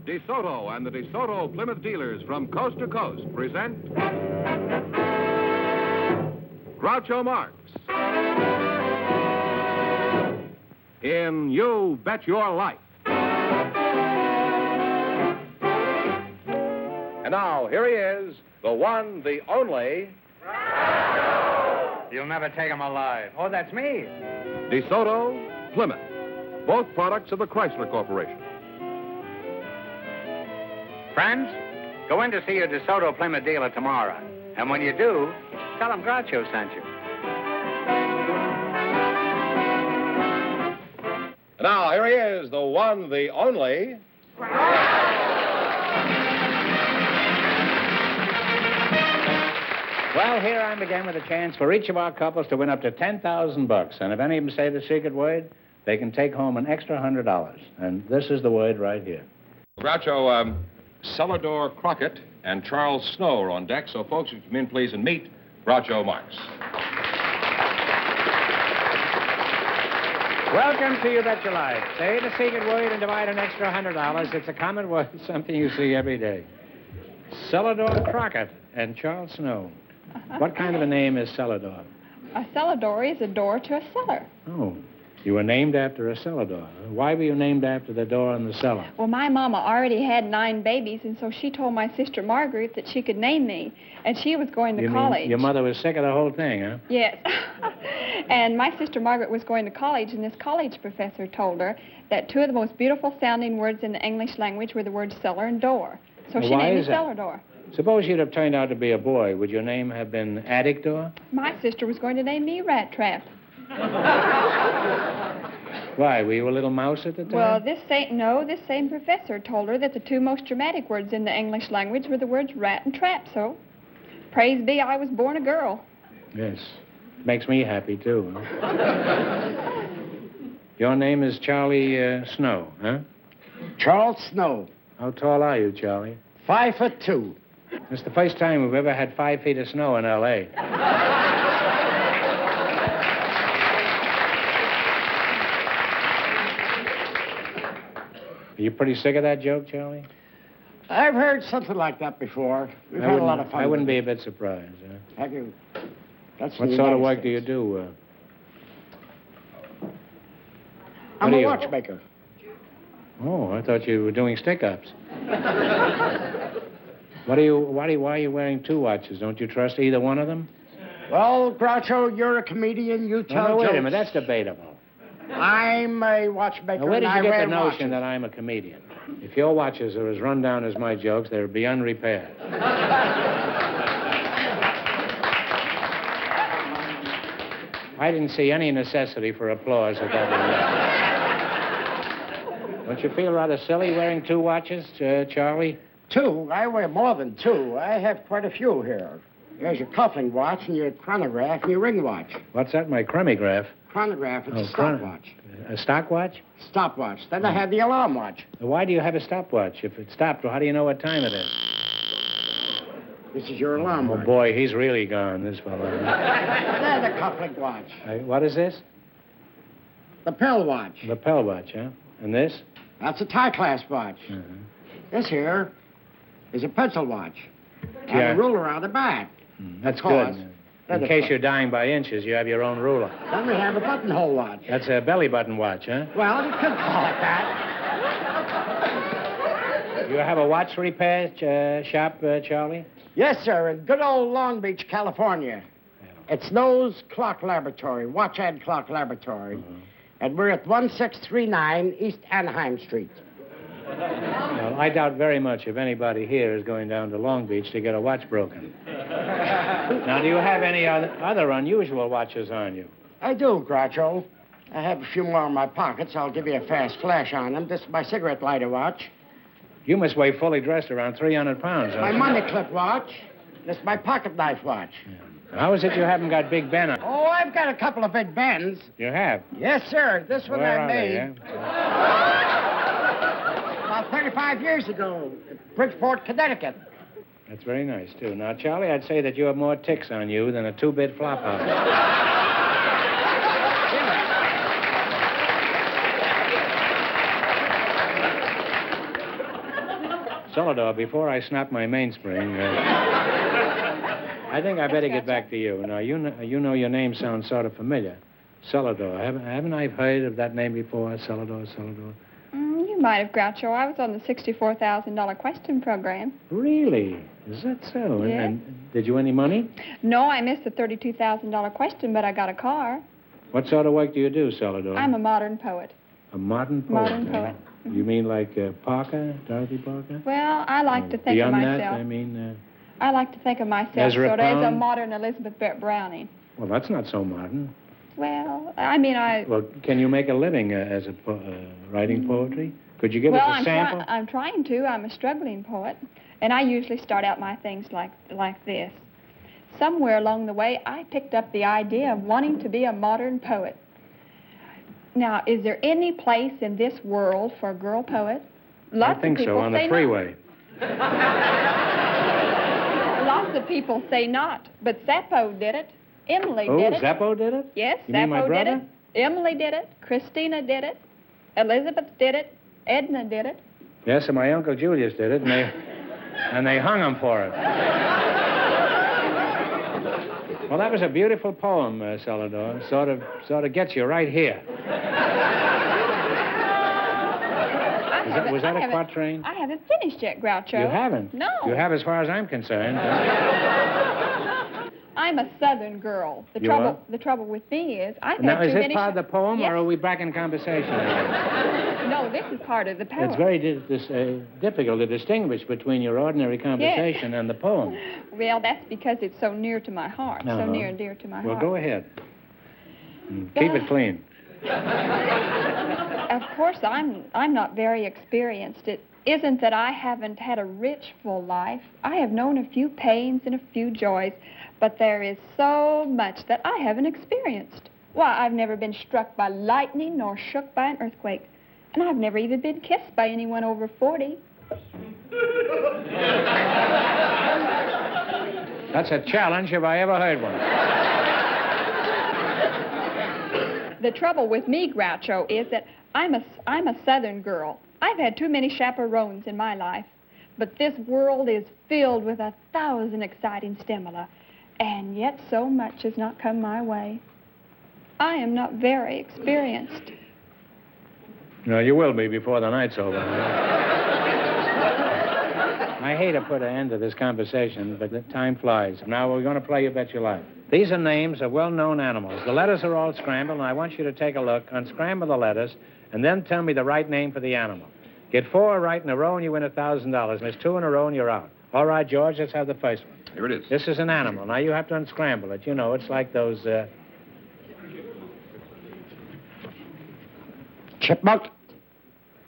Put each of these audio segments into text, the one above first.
DeSoto and the DeSoto Plymouth dealers from coast to coast present Groucho Marx in You Bet Your Life. And now, here he is, the one, the only... You'll never take him alive. Oh, that's me. DeSoto, Plymouth, both products of the Chrysler Corporation. Friends, go in to see your DeSoto Plymouth dealer tomorrow. And when you do, tell him Groucho sent you. Now, here he is, the one, the only... Well, here I'm again with a chance for each of our couples to win up to $10,000. And if any of them say the secret word, they can take home an extra $100. And this is the word right here. Groucho, Celador Crockett and Charles Snow are on deck, so folks, would you come in, please, and meet Groucho Marx. Welcome to You Bet Your Life. Say the secret word and divide an extra $100. It's a common word, something you see every day. Celador Crockett and Charles Snow. What kind of a name is Celador? A cellador is a door to a cellar. Oh, you were named after a cellador. Why were you named after the door in the cellar? Well, my mama already had 9 babies, and so she told my sister Margaret that she could name me, and she was going to college. Mean your mother was sick of the whole thing, huh? Yes. And my sister Margaret was going to college, and this college professor told her that 2 of the most beautiful sounding words in the English language were the words cellar and door. So she named me Celador. Suppose you'd have turned out to be a boy. Would your name have been Addictor? My sister was going to name me Rat Trap. Why? Were you a little mouse at the time? Well, this same professor told her that the 2 most dramatic words in the English language were the words rat and trap, so praise be I was born a girl. Yes. Makes me happy, too. Huh? Your name is Charlie Snow, huh? Charles Snow. How tall are you, Charlie? 5'2". It's the first time we've ever had 5 feet of snow in L.A. Are you pretty sick of that joke, Charlie? I've heard something like that before. We've had a lot of fun. I wouldn't be a bit surprised. Have you? That's what sort of work do you do? I'm a watchmaker. Oh, I thought you were doing stick-ups. Why are you wearing 2 watches? Don't you trust either one of them? Well, Groucho, you're a comedian. You tell No, wait jokes. a minute. That's debatable. I'm a watchmaker. Now, where did you get the notion watches. that I'm a comedian? If your watches are as run down as my jokes, they're beyond repair. I didn't see any necessity for applause at that moment. Don't you feel rather silly wearing 2 watches, Charlie? 2? I wear more than 2. I have quite a few here. There's your cuffling watch and your chronograph and your ring watch. What's that, my chronograph? Chronograph, it's a stopwatch. A stopwatch? Stopwatch. Then I have the alarm watch. Why do you have a stopwatch? If it stopped, well, how do you know what time it is? This is your alarm watch. Oh, boy, he's really gone, this fellow. Then the cuffling watch. What is this? The Pell watch. The Pell watch, huh? And this? That's a tie clasp watch. This here is a pencil watch. And a ruler on the back. That's good. In case you're dying by inches, you have your own ruler. Then we have a buttonhole watch. That's a belly button watch, huh? Well, you could call it that. You have a watch repair shop, Charlie? Yes, sir, in good old Long Beach, California. It's Snow's Clock Laboratory, Watch and Clock Laboratory. And we're at 1639 East Anaheim Street. Well, I doubt very much if anybody here is going down to Long Beach to get a watch broken. Now, do you have any other unusual watches on you? I do, Groucho. I have a few more in my pockets. I'll give you a fast flash on them. This is my cigarette lighter watch. You must weigh fully dressed around 300 pounds. My money clip watch. This is my pocket knife watch. Yeah. How is it you haven't got Big Ben on? Oh, I've got a couple of Big Bens. You have? Yes, sir. This one Where I are made. they, About 35 years ago at Bridgeport, Connecticut. That's very nice, too. Now, Charlie, I'd say that you have more ticks on you than a 2-bit flop house. Celador, before I snap my mainspring, I think I better get back to you. Now, you know your name sounds sort of familiar. Celador. Haven't I heard of that name before? Celador. You might have, Groucho. I was on the $64,000 question program. Really? Is that so? Yes. And did you win any money? No, I missed the $32,000 question, but I got a car. What sort of work do you do, Celador? I'm a modern poet. A modern poet? Modern poet. You mean like Parker, Dorothy Parker? Well, I like to think of Beyond myself. that, I mean... I like to think of myself Ezra sort of as a Pound? modern Elizabeth Browning. Well, that's not so modern. Well, I mean, Well, can you make a living as writing poetry? Could you give us a sample? I'm trying to. I'm a struggling poet, and I usually start out my things like this. Somewhere along the way, I picked up the idea of wanting to be a modern poet. Now, is there any place in this world for a girl poet? I think so, on the freeway. Lots of people say not, but Zappo did it. Emily did it. Zappo did it? Yes, You mean my Zappo did brother? it. Emily did it. Christina did it. Elizabeth did it. Edna did it. Yes, and my Uncle Julius did it, and they hung him for it. Well, that was a beautiful poem, Celador. Sort of gets you right here. Was that a quatrain? I haven't finished yet, Groucho. You haven't? No. You have as far as I'm concerned. I'm a Southern girl. The trouble with me is I've Now, had is too this many... part of the poem, Yes. or are we back in conversation? No, this is part of the poem. It's very difficult to distinguish between your ordinary conversation and the poem. Well, that's because it's so near to my heart, so Uh-huh. near and dear to my Well, heart. go ahead. Keep it clean. Of course, I'm not very experienced. It isn't that I haven't had a rich, full life. I have known a few pains and a few joys, but there is so much that I haven't experienced. Why, I've never been struck by lightning nor shook by an earthquake. And I've never even been kissed by anyone over 40. That's a challenge if I ever heard one. The trouble with me, Groucho, is that I'm a Southern girl. I've had too many chaperones in my life. But this world is filled with 1,000 exciting stimuli. And yet so much has not come my way. I am not very experienced. No, you will be before the night's over. I hate to put an end to this conversation, but the time flies. Now we're going to play You Bet Your Life. These are names of well-known animals. The letters are all scrambled, and I want you to take a look, unscramble the letters, and then tell me the right name for the animal. Get 4 right in a row, and you win $1,000. Miss 2 in a row, and you're out. All right, George, let's have the first one. Here it is. This is an animal. Now, you have to unscramble it. You know, it's like those... Chipmunk.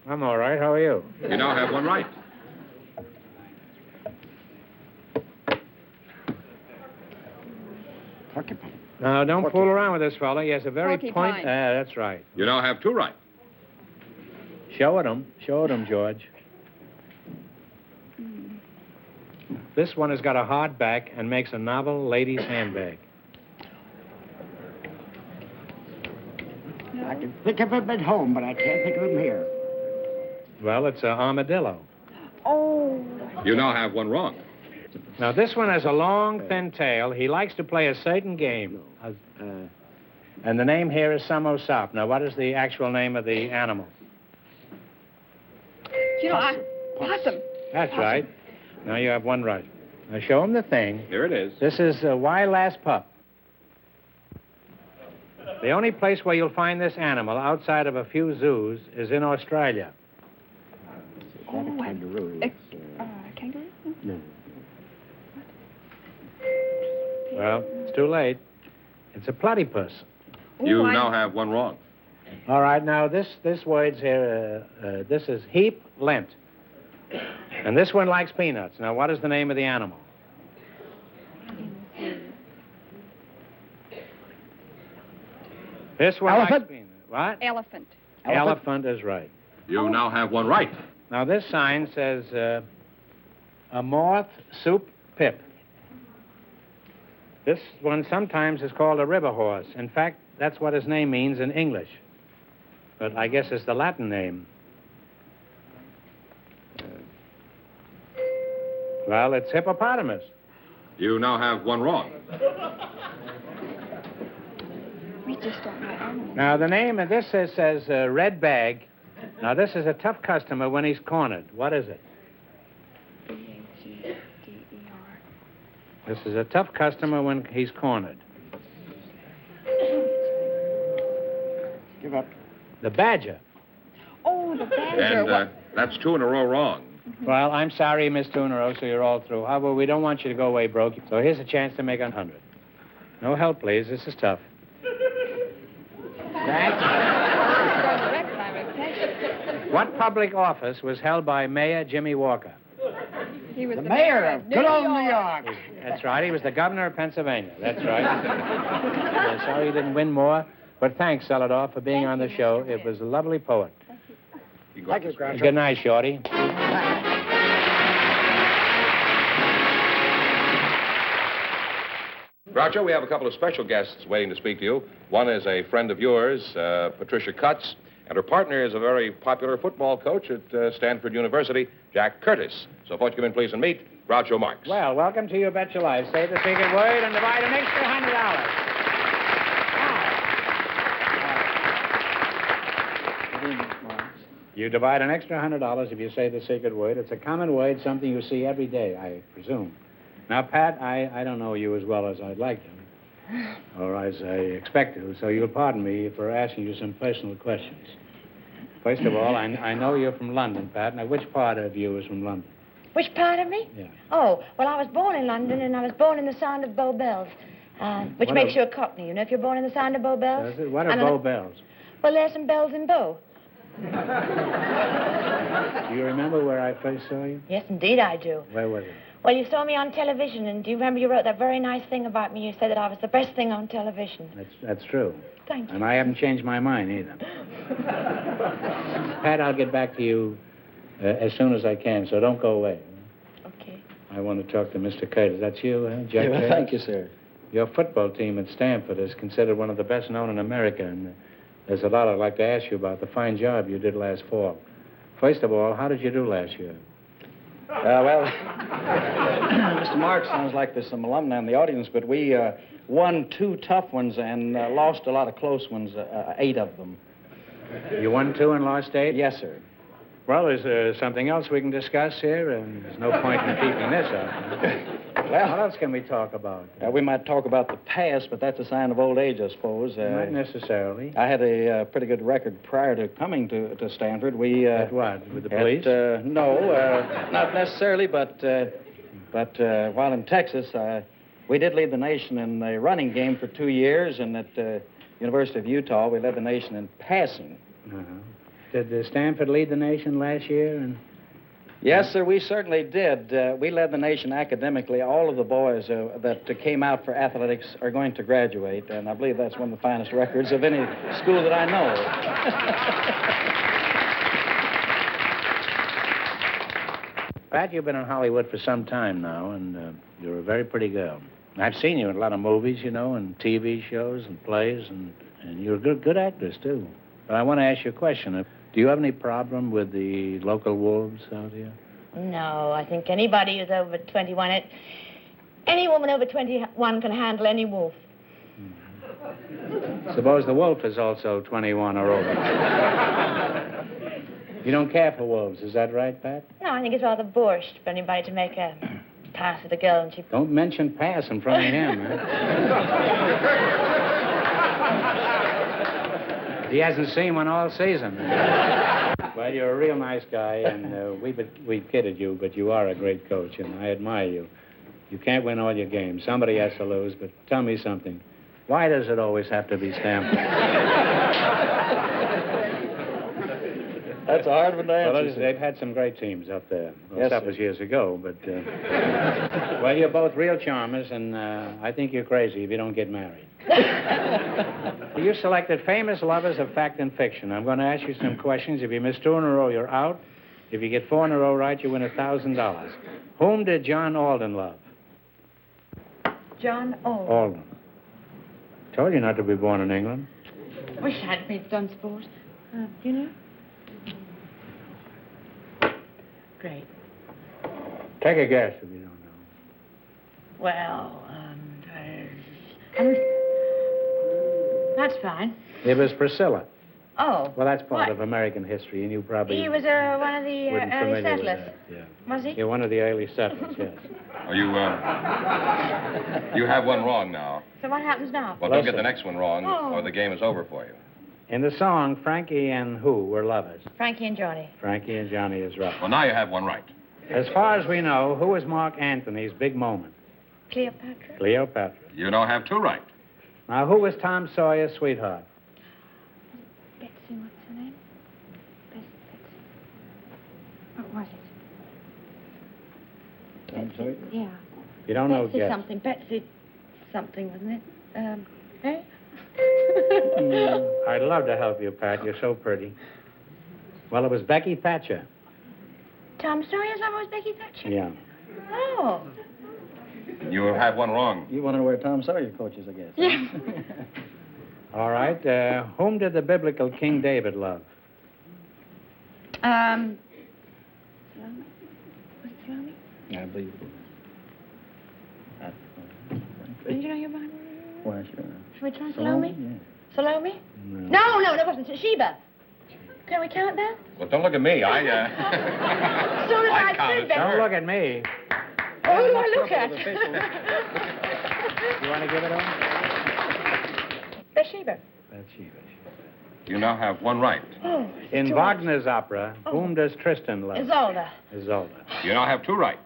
I'm all right. How are you? You now have one right. Porcupine. Now, don't fool around with this fella. He has a very Porcupine. That's right. You now have 2 right. Show it him, George. This one has got a hard back and makes a novel lady's handbag. I can think of him at home, but I can't think of him here. Well, it's an armadillo. Oh. You now have 1 wrong. Now, this one has a long, thin tail. He likes to play a certain game. And the name here is Samosop. Now, what is the actual name of the animal? You know, Possum. That's right. Now you have 1 right. Now, show him the thing. Here it is. This is a wild ass pup. The only place where you'll find this animal outside of a few zoos is in Australia. Is that a kangaroo? Kangaroo? No. Well, it's too late. It's a platypus. You now have 1 wrong. All right, now this word's here, this is heap lint. And this one likes peanuts. Now, what is the name of the animal? This one Elephant. likes peanuts. What? Elephant. Elephant is right. You now have 1 right. Now, this sign says, a moth soup pip. This one sometimes is called a river horse. In fact, that's what his name means in English. But I guess it's the Latin name. Well, it's hippopotamus. You now have one wrong. We just don't know animals. Now, the name of this says red bag. Now, this is a tough customer when he's cornered. What is it? B-A-G-D-E-R. This is a tough customer when he's cornered. Give up. The badger. Oh, the badger. And that's 2 in a row wrong. Well, I'm sorry, Miss Tunero, so you're all through. However, we don't want you to go away broke. So here's a chance to make 100. No help, please. This is tough. What public office was held by Mayor Jimmy Walker? He was The mayor of good old New York. That's right. He was the governor of Pennsylvania. That's right. Yeah, sorry you didn't win more, but thanks, Celador, for being on the show. It was a lovely poet. Thank you, Groucho. Good night, Shorty. Groucho, we have a couple of special guests waiting to speak to you. One is a friend of yours, Patricia Cutts, and her partner is a very popular football coach at Stanford University, Jack Curtice. So, folks, come in, please, and meet Groucho Marx. Well, welcome to You Bet Your Life. Say the secret word and divide an extra $100. You divide an extra $100 if you say the secret word. It's a common word, something you see every day, I presume. Now, Pat, I don't know you as well as I'd like to, or as I expect to, so you'll pardon me for asking you some personal questions. First of all, I know you're from London, Pat. Now, which part of you is from London? Which part of me? Yeah. Oh, well, I was born in London, and I was born in the sound of Bow Bells, which makes you a Cockney, you know, if you're born in the sound of Bow Bells. Does it? What are Bow Bells? Well, there's some bells in Bow. Do you remember where I first saw you? Yes, indeed I do. Where was it? Well, you saw me on television, and do you remember you wrote that very nice thing about me? You said that I was the best thing on television. That's true. Thank you. And I haven't changed my mind either. Pat, I'll get back to you as soon as I can, so don't go away. Okay. I want to talk to Mr. Curtis. That's you, Jack? Yeah, thank you, sir. Your football team at Stanford is considered one of the best known in America, and there's a lot I'd like to ask you about the fine job you did last fall. First of all, how did you do last year? Well, Mr. Marx sounds like there's some alumni in the audience, but we won 2 tough ones and lost a lot of close ones, 8 of them. You won 2 and lost 8? Yes, sir. Well, is there something else we can discuss here? There's no point in keeping this up. Well, what else can we talk about? We might talk about the past, but that's a sign of old age, I suppose. Not necessarily. I had a pretty good record prior to coming to Stanford. We At what? With the police? No, not necessarily, but while in Texas, we did lead the nation in the running game for 2 years, and at University of Utah, we led the nation in passing. Uh-huh. Did Stanford lead the nation last year? Yes, sir, we certainly did. We led the nation academically. All of the boys that came out for athletics are going to graduate, and I believe that's one of the finest records of any school that I know. Pat, you've been in Hollywood for some time now, and you're a very pretty girl. I've seen you in a lot of movies, you know, and TV shows and plays, and you're a good actress, too. But I want to ask you a question. Do you have any problem with the local wolves out here? No, I think anybody who's over 21, any woman over 21 can handle any wolf. Suppose the wolf is also 21 or over. You don't care for wolves, is that right, Pat? No, I think it's rather boorish for anybody to make a pass at a girl and she... Don't mention pass in front of him, man. He hasn't seen one all season. Well, you're a real nice guy, and we've kidded you, but you are a great coach, and I admire you. You can't win all your games. Somebody has to lose, but tell me something. Why does it always have to be Stanford? That's a hard one to answer. Well, they've had some great teams up there. Well, yes, that was years ago, but... well, you're both real charmers, and I think you're crazy if you don't get married. You selected famous lovers of fact and fiction. I'm going to ask you some questions. If you miss 2 in a row, you're out. If you get 4 in a row right, you win $1,000. Whom did John Alden love? John Alden. Alden. Told you not to be born in England. Wish I'd been done sport. Do you know? Great. Take a guess if you don't know. Well, that's fine. It was Priscilla. Oh. Well, that's part what? of American history, and you probably... He was one of the wasn't early familiar with settlers. that, yeah. Was he? Yeah, one of the early settlers, yes. Oh, you have one wrong now. So what happens now? Well, don't get the next one wrong, Oh. or the game is over for you. In the song, Frankie and who were lovers? Frankie and Johnny. Frankie and Johnny is right. Well, now you have one right. As far as we know, who was Mark Antony's big moment? Cleopatra. Cleopatra. You now have two right. Now, who was Tom Sawyer's sweetheart? Betsy, what's her name? Betsy. What was it? Tom Sawyer? Yeah. You don't know Betsy yet. something. Betsy something, wasn't it? Eh? I'd love to help you, Pat. You're so pretty. Well, it was Becky Thatcher. Tom Sawyer's lover was Becky Thatcher? Yeah. Oh. You have one wrong. You want to know where Tom Sawyer coaches, I guess. Yeah. All right. Whom did the biblical King David love? Salome? Was it Salome? I believe it was. Did you know your Bible? Why, sure. Should we try Salome? Yeah. Salome? No. No, that wasn't Sheba. Can we count that? Well, don't look at me. As soon as I said that. Don't look at me. Who do I look at? You want to give it on? Bathsheba. Bathsheba. You now have one right. Oh, In Wagner's opera, whom does Tristan love? Isolde. Isolde. You now have two right.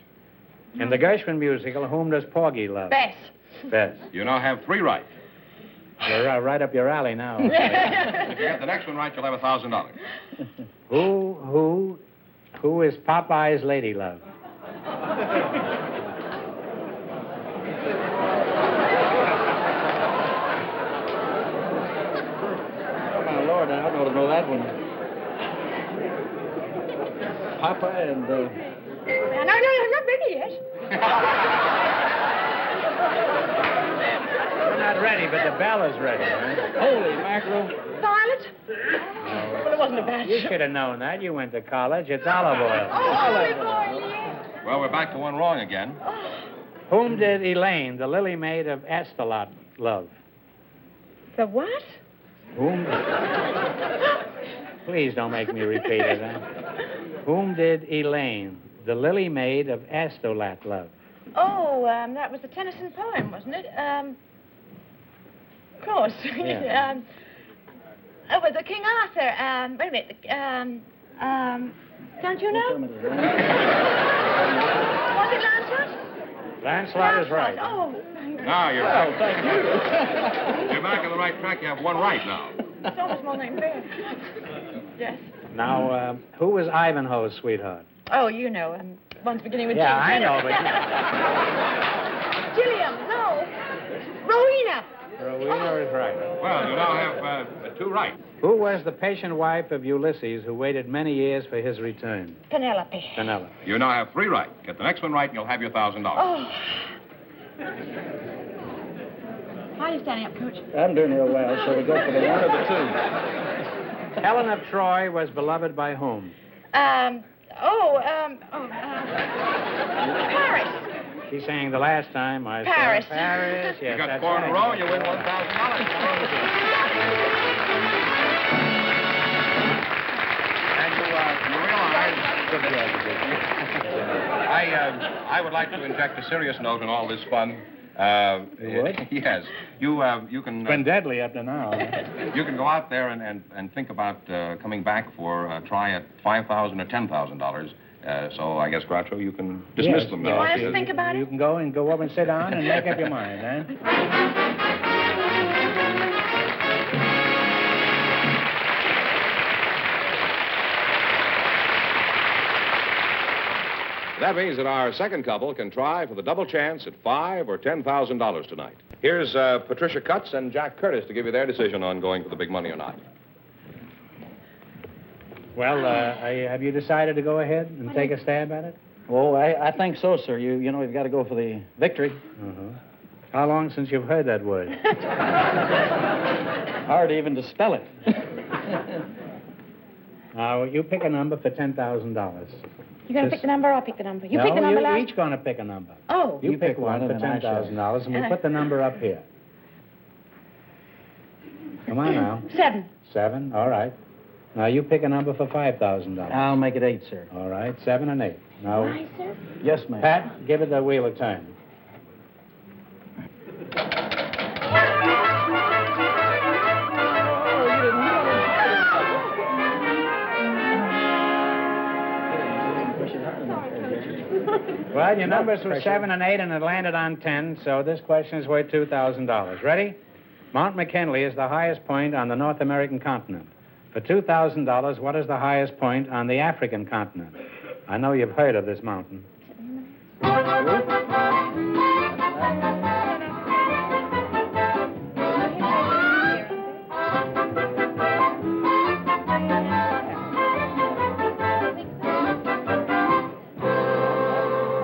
In the Gershwin musical, whom does Porgy love? Bess. Bess. You now have three right. You're right up your alley now. If you get the next one right, you'll have $1,000. Who is Popeye's lady love? Oh, my Lord, I ought to know that one. Papa and, No, not ready yet. We're not ready, but the bell is ready. Huh? Holy mackerel. Violet? Well, it wasn't a bad You should have known that. You went to college. It's olive oil. olive oil, yes. Well, we're back to one wrong again. Whom did Elaine, the lily maid of Astolat, love? The what? Whom? Please don't make me repeat it. Huh? Whom did Elaine, the lily maid of Astolat, love? Oh, that was the Tennyson poem, wasn't it? Of course. Yeah. It was King Arthur. Wait a minute. Don't you know? Was it Lancelot? Lancelot is right. Oh. Now you're Well, thank you. You're back on the right track. You have one right now. It's almost my name there. Yes. Now, who was Ivanhoe's sweetheart? Oh, you know. One's beginning with Yeah, G. I know, but... Gilliam, no. Rowena. Rowena is right. Well, you now have two right. Who was the patient wife of Ulysses who waited many years for his return? Penelope. Penelope. You now have three right. Get the next one right, and you'll have your $1,000. Oh. How are you standing up, Coach? I'm doing real well, so we go for the one or the two. Helen of Troy was beloved by whom? Paris. She sang the last time. I saw Paris. Paris. Yes, You got that's four in a right. row, you win $1,000. And you realize... Good job, I would like to inject a serious note in all this fun. You would? Yes. You can... It's been deadly up to now. You can go out there and think about coming back for a try at $5,000 or $10,000. So I guess, Groucho, you can dismiss them now. You want us to think about You it? can go over and sit down and make up your mind, huh? That means that our second couple can try for the double chance at $5,000 or $10,000 tonight. Here's Patricia Cutts and Jack Curtice to give you their decision on going for the big money or not. Well, have you decided to go ahead and take a stab at it? Oh, I think so, sir. You know, you've got to go for the victory. Uh-huh. How long since you've heard that word? Hard even to spell it. Now, you pick a number for $10,000. You going to pick the number or I'll pick the number? You no, pick the number you're last. each going to pick a number. Oh. You pick one for and then I shall. $10,000, and we put the number up here. Come on now. 7. 7, all right. Now you pick a number for $5,000. I'll make it 8, sir. All right, 7 and 8. Now, Why, sir? Yes, ma'am. Pat, give it the wheel a turn. Well, your numbers were 7 and 8, and it landed on 10, so this question is worth $2,000. Ready? Mount McKinley is the highest point on the North American continent. For $2,000, what is the highest point on the African continent? I know you've heard of this mountain.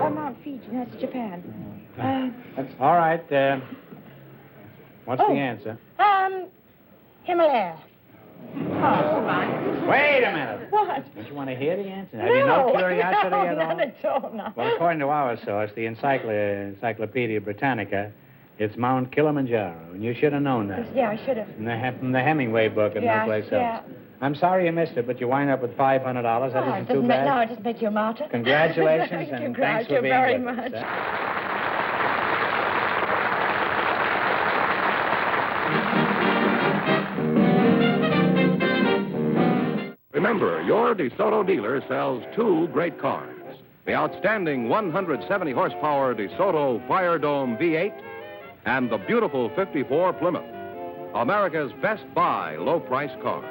Mount Fiji. That's Japan. All right, what's the answer? Himalaya. Wait a minute. What? Don't you want to hear the answer? Have you no curiosity no, at all? None at all, no. Well, according to our source, the Encyclopedia Britannica, it's Mount Kilimanjaro, and you should have known that. Yeah, I should have. From the Hemingway book and no place else. I'm sorry you missed it, but you wind up with $500. That isn't too bad. No, it doesn't make you a martyr. Congratulations, and thanks for being very with much. us. Remember, your DeSoto dealer sells 2 great cars. The outstanding 170 horsepower DeSoto Fire Dome V8 and the beautiful 54 Plymouth. America's best buy low-price car.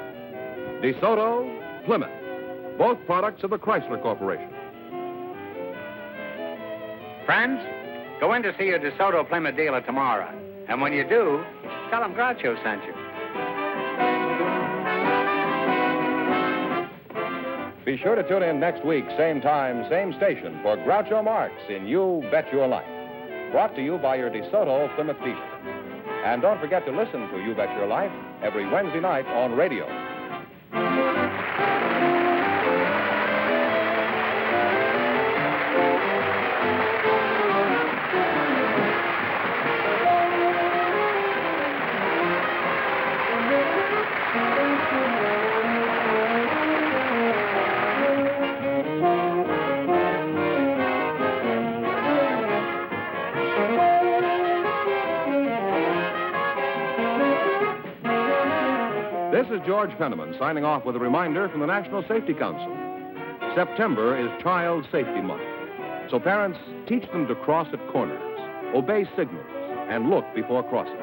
DeSoto, Plymouth, both products of the Chrysler Corporation. Friends, go in to see your DeSoto Plymouth dealer tomorrow. And when you do, tell him Groucho sent you. Be sure to tune in next week, same time, same station, for Groucho Marx in You Bet Your Life. Brought to you by your DeSoto Plymouth dealer. And don't forget to listen to You Bet Your Life every Wednesday night on radio. This is George Fenneman signing off with a reminder from the National Safety Council. September is Child Safety Month. So parents, teach them to cross at corners, obey signals, and look before crossing.